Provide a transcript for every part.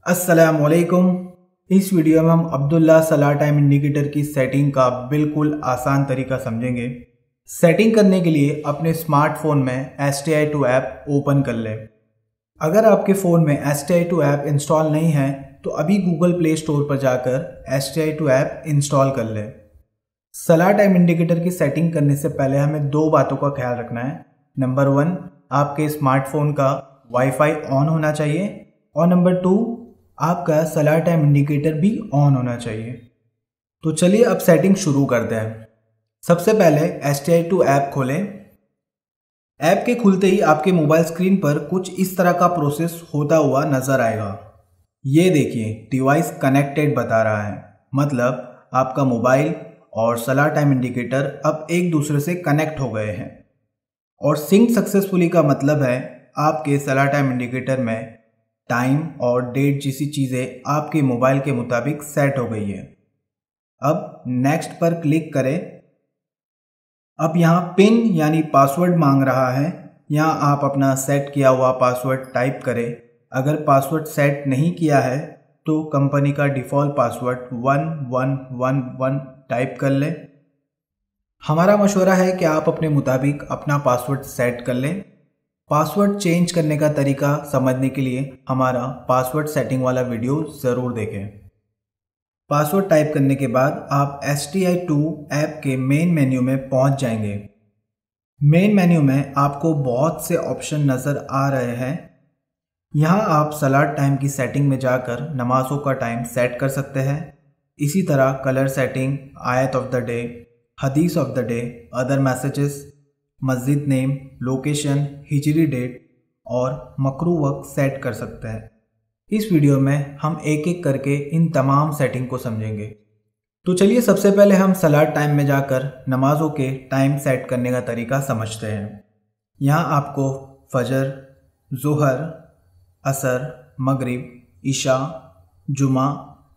अस्सलामुअलैकुम। इस वीडियो में हम अब्दुल्ला सलाह टाइम इंडिकेटर की सेटिंग का बिल्कुल आसान तरीका समझेंगे। सेटिंग करने के लिए अपने स्मार्टफोन में STI2 ऐप ओपन कर लें। अगर आपके फ़ोन में STI2 ऐप इंस्टॉल नहीं है तो अभी गूगल प्ले स्टोर पर जाकर STI2 ऐप इंस्टॉल कर लें। सलाह टाइम इंडिकेटर की सेटिंग करने से पहले हमें दो बातों का ख्याल रखना है। नंबर 1, आपके स्मार्टफोन का वाईफाई ऑन होना चाहिए और नंबर 2, आपका सलाह टाइम इंडिकेटर भी ऑन होना चाहिए। तो चलिए अब सेटिंग शुरू करते हैं। सबसे पहले STI2 ऐप खोलें। ऐप के खुलते ही आपके मोबाइल स्क्रीन पर कुछ इस तरह का प्रोसेस होता हुआ नजर आएगा। ये देखिए, डिवाइस कनेक्टेड बता रहा है, मतलब आपका मोबाइल और सलाह टाइम इंडिकेटर अब एक दूसरे से कनेक्ट हो गए हैं। और सिंक सक्सेसफुली का मतलब है आपके सलाह टाइम इंडिकेटर में टाइम और डेट जैसी चीज़ें आपके मोबाइल के मुताबिक सेट हो गई है। अब नेक्स्ट पर क्लिक करें। अब यहाँ पिन यानी पासवर्ड मांग रहा है। यहाँ आप अपना सेट किया हुआ पासवर्ड टाइप करें। अगर पासवर्ड सेट नहीं किया है तो कंपनी का डिफ़ॉल्ट पासवर्ड 1111 टाइप कर लें। हमारा मशवरा है कि आप अपने मुताबिक अपना पासवर्ड सेट कर लें। पासवर्ड चेंज करने का तरीका समझने के लिए हमारा पासवर्ड सेटिंग वाला वीडियो ज़रूर देखें। पासवर्ड टाइप करने के बाद आप STI2 ऐप के मेन मेन्यू में पहुंच जाएंगे। मेन मेन्यू में आपको बहुत से ऑप्शन नज़र आ रहे हैं। यहां आप सलाह टाइम की सेटिंग में जाकर नमाज़ों का टाइम सेट कर सकते हैं। इसी तरह कलर सेटिंग, आयत ऑफ द डे, हदीस of the day, other messages, मस्जिद नेम, लोकेशन, हिजरी डेट और मकरू वक्त सेट कर सकते हैं। इस वीडियो में हम एक एक करके इन तमाम सेटिंग को समझेंगे। तो चलिए सबसे पहले हम सलाह टाइम में जाकर नमाज़ों के टाइम सेट करने का तरीका समझते हैं। यहाँ आपको फजर, ज़ोहर, असर, मगरिब, इशा, जुमा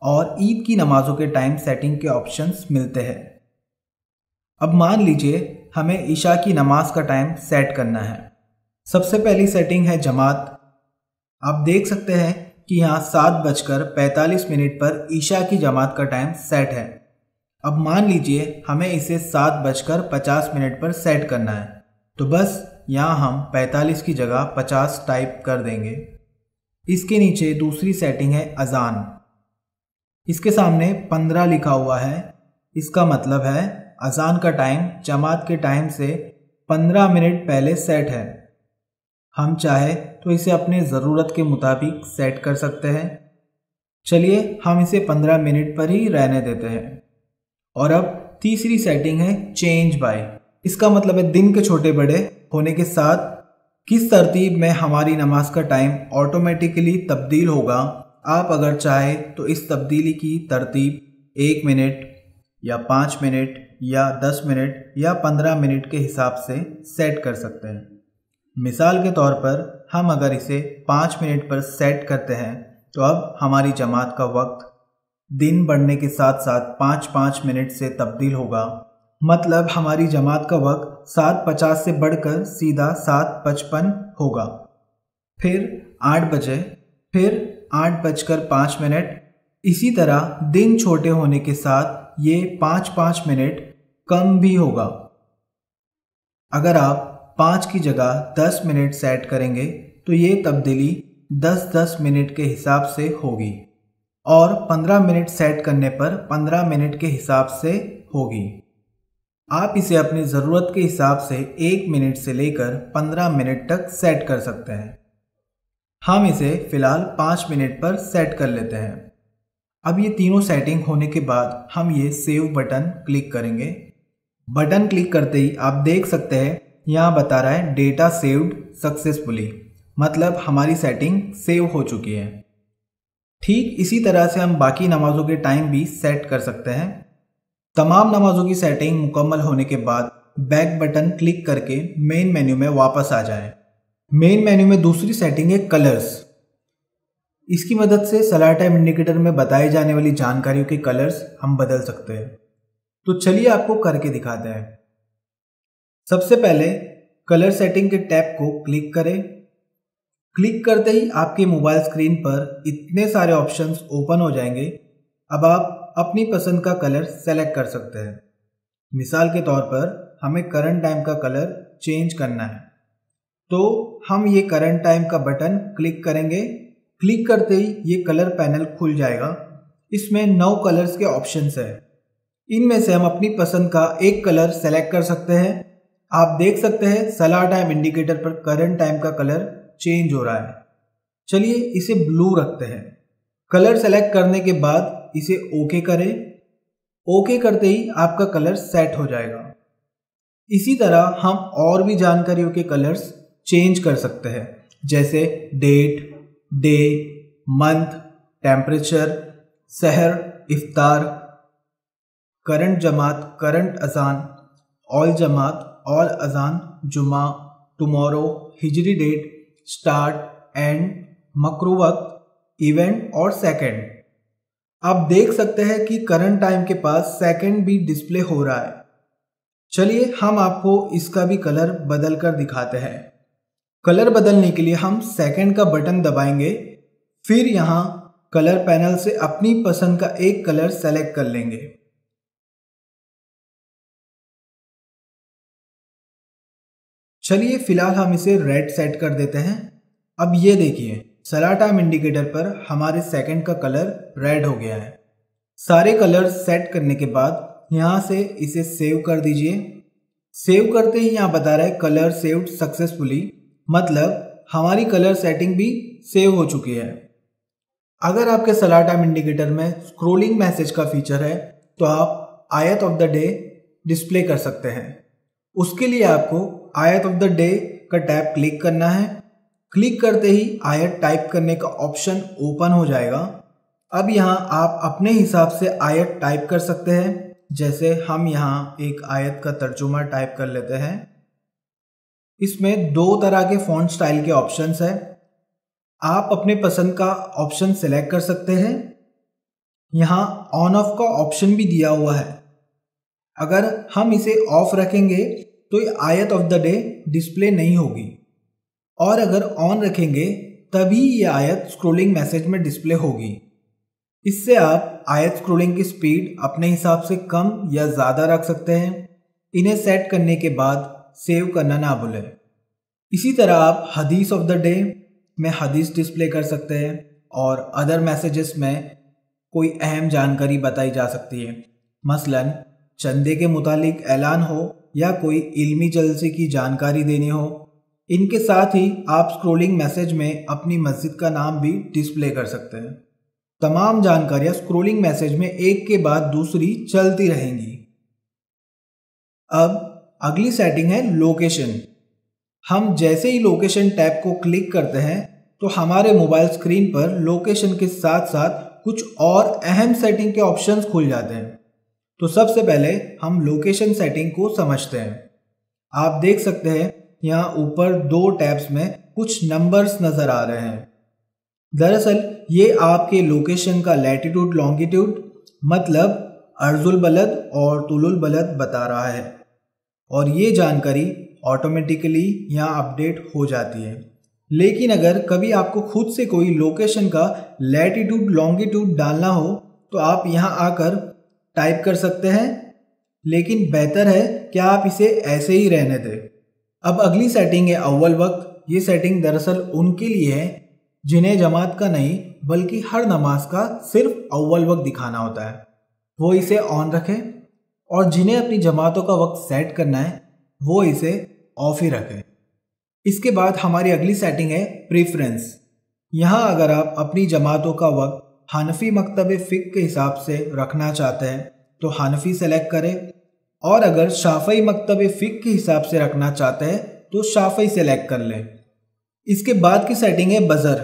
और ईद की नमाज़ों के टाइम सेटिंग के ऑप्शंस मिलते हैं। अब मान लीजिए हमें ईशा की नमाज का टाइम सेट करना है। सबसे पहली सेटिंग है जमात। आप देख सकते हैं कि यहाँ 7:45 पर ईशा की जमात का टाइम सेट है। अब मान लीजिए हमें इसे 7:50 पर सेट करना है, तो बस यहाँ हम 45 की जगह 50 टाइप कर देंगे। इसके नीचे दूसरी सेटिंग है अजान। इसके सामने 15 लिखा हुआ है। इसका मतलब है अजान का टाइम जमात के टाइम से 15 मिनट पहले सेट है। हम चाहे तो इसे अपने ज़रूरत के मुताबिक सेट कर सकते हैं। चलिए हम इसे 15 मिनट पर ही रहने देते हैं। और अब तीसरी सेटिंग है चेंज बाय। इसका मतलब है दिन के छोटे बड़े होने के साथ किस तरतीब में हमारी नमाज का टाइम ऑटोमेटिकली तब्दील होगा। आप अगर चाहे तो इस तब्दीली की तरतीब 1 मिनट या 5 मिनट या 10 मिनट या 15 मिनट के हिसाब से सेट कर सकते हैं। मिसाल के तौर पर हम अगर इसे 5 मिनट पर सेट करते हैं तो अब हमारी जमात का वक्त दिन बढ़ने के साथ साथ 5-5 मिनट से तब्दील होगा। मतलब हमारी जमात का वक्त 7:50 से बढ़कर सीधा 7:55 होगा। फिर 8 बजे, फिर 8:05। इसी तरह दिन छोटे होने के साथ ये 5-5 मिनट कम भी होगा। अगर आप 5 की जगह 10 मिनट सेट करेंगे तो ये तब्दीली 10-10 मिनट के हिसाब से होगी और 15 मिनट सेट करने पर 15 मिनट के हिसाब से होगी। आप इसे अपनी ज़रूरत के हिसाब से 1 मिनट से लेकर 15 मिनट तक सेट कर सकते हैं। हम इसे फ़िलहाल 5 मिनट पर सेट कर लेते हैं। अब ये तीनों सेटिंग होने के बाद हम ये सेव बटन क्लिक करेंगे। बटन क्लिक करते ही आप देख सकते हैं यहाँ बता रहा है डेटा सेव्ड सक्सेसफुली, मतलब हमारी सेटिंग सेव हो चुकी है। ठीक इसी तरह से हम बाकी नमाज़ों के टाइम भी सेट कर सकते हैं। तमाम नमाज़ों की सेटिंग मुकम्मल होने के बाद बैक बटन क्लिक करके मेन मेन्यू में वापस आ जाएं। मेन मेन्यू में दूसरी सेटिंग है कलर्स। इसकी मदद से सलाह टाइम इंडिकेटर में बताई जाने वाली जानकारियों के कलर्स हम बदल सकते हैं। तो चलिए आपको करके दिखाते हैं। सबसे पहले कलर सेटिंग के टैब को क्लिक करें। क्लिक करते ही आपके मोबाइल स्क्रीन पर इतने सारे ऑप्शंस ओपन हो जाएंगे। अब आप अपनी पसंद का कलर सेलेक्ट कर सकते हैं। मिसाल के तौर पर हमें करंट टाइम का कलर चेंज करना है, तो हम ये करंट टाइम का बटन क्लिक करेंगे। क्लिक करते ही ये कलर पैनल खुल जाएगा। इसमें 9 कलर्स के ऑप्शंस है। इनमें से हम अपनी पसंद का एक कलर सेलेक्ट कर सकते हैं। आप देख सकते हैं सलाह टाइम इंडिकेटर पर करंट टाइम का कलर चेंज हो रहा है। चलिए इसे ब्लू रखते हैं। कलर सेलेक्ट करने के बाद इसे ओके करें। ओके करते ही आपका कलर सेट हो जाएगा। इसी तरह हम और भी जानकारियों के कलर्स चेंज कर सकते हैं, जैसे डेट, डे, मंथ, टेम्परेचर, सहर, इफ्तार, करंट जमात, करंट अजान, ऑल जमात, ऑल अजान, जुमा, टुमारो, हिजरी डेट, स्टार्ट, एंड, मकरू वक्त, इवेंट और सेकंड। आप देख सकते हैं कि करंट टाइम के पास सेकंड भी डिस्प्ले हो रहा है। चलिए हम आपको इसका भी कलर बदल कर दिखाते हैं। कलर बदलने के लिए हम सेकंड का बटन दबाएंगे, फिर यहाँ कलर पैनल से अपनी पसंद का एक कलर सेलेक्ट कर लेंगे। चलिए फिलहाल हम इसे रेड सेट कर देते हैं। अब ये देखिए सलाह टाइम इंडिकेटर पर हमारे सेकंड का कलर रेड हो गया है। सारे कलर सेट करने के बाद यहाँ से इसे सेव कर दीजिए। सेव करते ही यहाँ बता रहा है कलर सेव्ड सक्सेसफुली, मतलब हमारी कलर सेटिंग भी सेव हो चुकी है। अगर आपके सलाह टाइम इंडिकेटर में स्क्रोलिंग मैसेज का फीचर है तो आप आयत ऑफ द डे डिस्प्ले कर सकते हैं। उसके लिए आपको आयत ऑफ द डे का टैब क्लिक करना है। क्लिक करते ही आयत टाइप करने का ऑप्शन ओपन हो जाएगा। अब यहाँ आप अपने हिसाब से आयत टाइप कर सकते हैं, जैसे हम यहाँ एक आयत का तर्जुमा टाइप कर लेते हैं। इसमें 2 तरह के फॉन्ट स्टाइल के ऑप्शंस हैं। आप अपने पसंद का ऑप्शन सेलेक्ट कर सकते हैं। यहाँ ऑन ऑफ का ऑप्शन भी दिया हुआ है। अगर हम इसे ऑफ रखेंगे तो ये आयत ऑफ द डे डिस्प्ले नहीं होगी, और अगर ऑन रखेंगे तभी ये आयत स्क्रोलिंग मैसेज में डिस्प्ले होगी। इससे आप आयत स्क्रोलिंग की स्पीड अपने हिसाब से कम या ज़्यादा रख सकते हैं। इन्हें सेट करने के बाद सेव करना ना भूलें। इसी तरह आप हदीस ऑफ द डे में हदीस डिस्प्ले कर सकते हैं, और अदर मैसेजेस में कोई अहम जानकारी बताई जा सकती है, मसलन चंदे के मुतालिक ऐलान हो या कोई इल्मी जलसे की जानकारी देनी हो। इनके साथ ही आप स्क्रोलिंग मैसेज में अपनी मस्जिद का नाम भी डिस्प्ले कर सकते हैं। तमाम जानकारियां स्क्रोलिंग मैसेज में एक के बाद दूसरी चलती रहेंगी। अब अगली सेटिंग है लोकेशन। हम जैसे ही लोकेशन टैब को क्लिक करते हैं तो हमारे मोबाइल स्क्रीन पर लोकेशन के साथ साथ कुछ और अहम सेटिंग के ऑप्शंस खुल जाते हैं। तो सबसे पहले हम लोकेशन सेटिंग को समझते हैं। आप देख सकते हैं यहाँ ऊपर 2 टैब्स में कुछ नंबर्स नज़र आ रहे हैं। दरअसल ये आपके लोकेशन का लैटिट्यूड लॉन्गिट्यूड, मतलब अर्जुल बलद और तुलुल बलद बता रहा है, और ये जानकारी ऑटोमेटिकली यहाँ अपडेट हो जाती है। लेकिन अगर कभी आपको खुद से कोई लोकेशन का लैटिट्यूड लॉन्गिट्यूड डालना हो तो आप यहाँ आकर टाइप कर सकते हैं, लेकिन बेहतर है कि आप इसे ऐसे ही रहने दें। अब अगली सेटिंग है अव्वल वक्त। ये सेटिंग दरअसल उनके लिए है जिन्हें जमात का नहीं बल्कि हर नमाज का सिर्फ अव्वल वक्त दिखाना होता है, वो इसे ऑन रखें, और जिन्हें अपनी जमातों का वक्त सेट करना है वो इसे ऑफ ही रखें। इसके बाद हमारी अगली सेटिंग है प्रेफरेंस। यहाँ अगर आप अपनी जमातों का वक्त हनफी मकतब फ़िक़्ह के हिसाब से रखना चाहते हैं तो हनफी सेलेक्ट करें, और अगर शाफ़ई मकतब फ़िक़्ह के हिसाब से रखना चाहते हैं तो शाफ़ई सेलेक्ट कर लें। इसके बाद की सेटिंग है बज़र।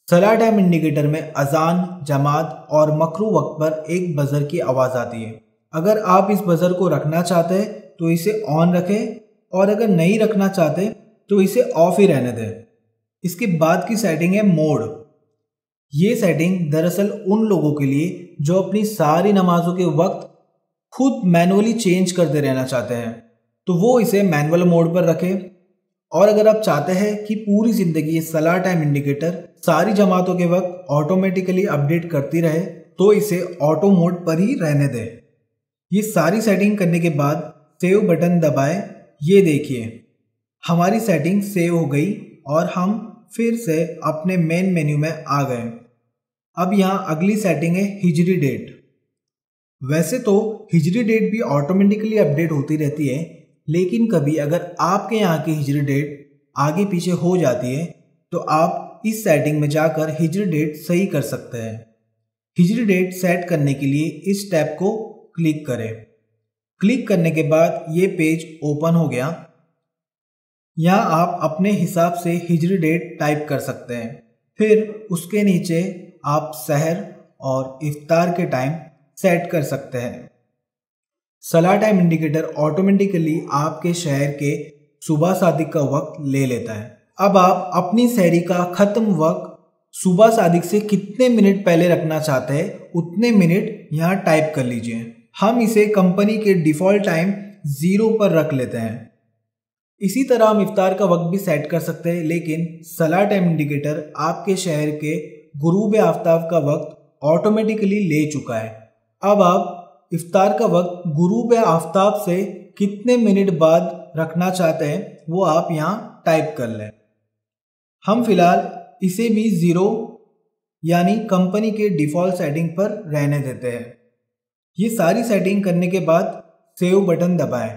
सलाह टाइम इंडिकेटर में अजान, जमात और मकरू वक्त पर एक बज़र की आवाज़ आती है। अगर आप इस बज़र को रखना चाहते हैं तो इसे ऑन रखें, और अगर नहीं रखना चाहते तो इसे ऑफ ही रहने दें। इसके बाद की सेटिंग है मोड। ये सेटिंग दरअसल उन लोगों के लिए जो अपनी सारी नमाजों के वक्त खुद मैनुअली चेंज करते रहना चाहते हैं, तो वो इसे मैनुअल मोड पर रखें। और अगर आप चाहते हैं कि पूरी ज़िंदगी ये सलाह टाइम इंडिकेटर सारी जमातों के वक्त ऑटोमेटिकली अपडेट करती रहे तो इसे ऑटो मोड पर ही रहने दें। ये सारी सेटिंग करने के बाद सेव बटन दबाएं। ये देखिए हमारी सेटिंग सेव हो गई और हम फिर से अपने मेन मेन्यू में आ गए। अब यहाँ अगली सेटिंग है हिजरी डेट। वैसे तो हिजरी डेट भी ऑटोमेटिकली अपडेट होती रहती है, लेकिन कभी अगर आपके यहाँ की हिजरी डेट आगे पीछे हो जाती है तो आप इस सेटिंग में जाकर हिजरी डेट सही कर सकते हैं। हिजरी डेट सेट करने के लिए इस टैब को क्लिक करें। क्लिक करने के बाद ये पेज ओपन हो गया। यहाँ आप अपने हिसाब से हिजरी डेट टाइप कर सकते हैं। फिर उसके नीचे आप सहर और इफ्तार के टाइम सेट कर सकते हैं। सलाह टाइम इंडिकेटर ऑटोमेटिकली आपके शहर के सुबह सादिक का वक्त ले लेता है। अब आप अपनी सहरी का ख़त्म वक्त सुबह सादिक से कितने मिनट पहले रखना चाहते हैं उतने मिनट यहाँ टाइप कर लीजिए। हम इसे कंपनी के डिफ़ॉल्ट टाइम 0 पर रख लेते हैं। इसी तरह हम इफ्तार का वक्त भी सेट कर सकते हैं, लेकिन सलाह टाइम इंडिकेटर आपके शहर के गुरूब आफ्ताब का वक्त ऑटोमेटिकली ले चुका है। अब आप इफ्तार का वक्त गुरूब आफ्ताब से कितने मिनट बाद रखना चाहते हैं वो आप यहाँ टाइप कर लें। हम फिलहाल इसे भी 0 यानी कंपनी के डिफ़ॉल्ट सेटिंग पर रहने देते हैं। ये सारी सेटिंग करने के बाद सेव बटन दबाएं।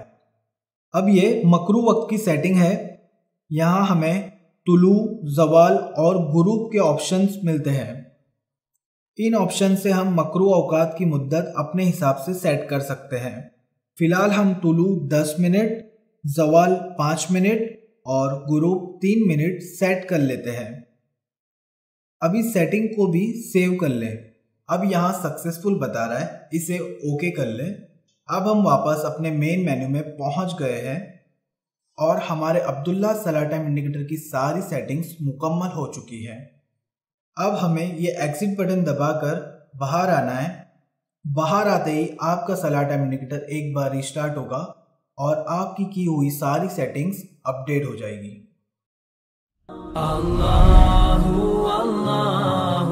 अब ये मकरू वक्त की सेटिंग है। यहाँ हमें तुलू, ज़वाल और गुरूब के ऑप्शंस मिलते हैं। इन ऑप्शन से हम मकरू औकात की मुद्दत अपने हिसाब से सेट कर सकते हैं। फ़िलहाल हम तुलू 10 मिनट, ज़वाल 5 मिनट और गुरूब 3 मिनट सेट कर लेते हैं। अब इस सेटिंग को भी सेव कर लें। अब यहाँ सक्सेसफुल बता रहा है, इसे ओके कर लें। अब हम वापस अपने मेन मेन्यू में पहुँच गए हैं और हमारे अब्दुल्ला सलाह टाइम इंडिकेटर की सारी सेटिंग्स मुकम्मल हो चुकी है। अब हमें ये एग्जिट बटन दबाकर बाहर आना है। बाहर आते ही आपका सलाह टाइम इंडिकेटर एक बार रिस्टार्ट होगा और आपकी की हुई सारी सेटिंग्स अपडेट हो जाएगी। अल्लाहु अल्लाह।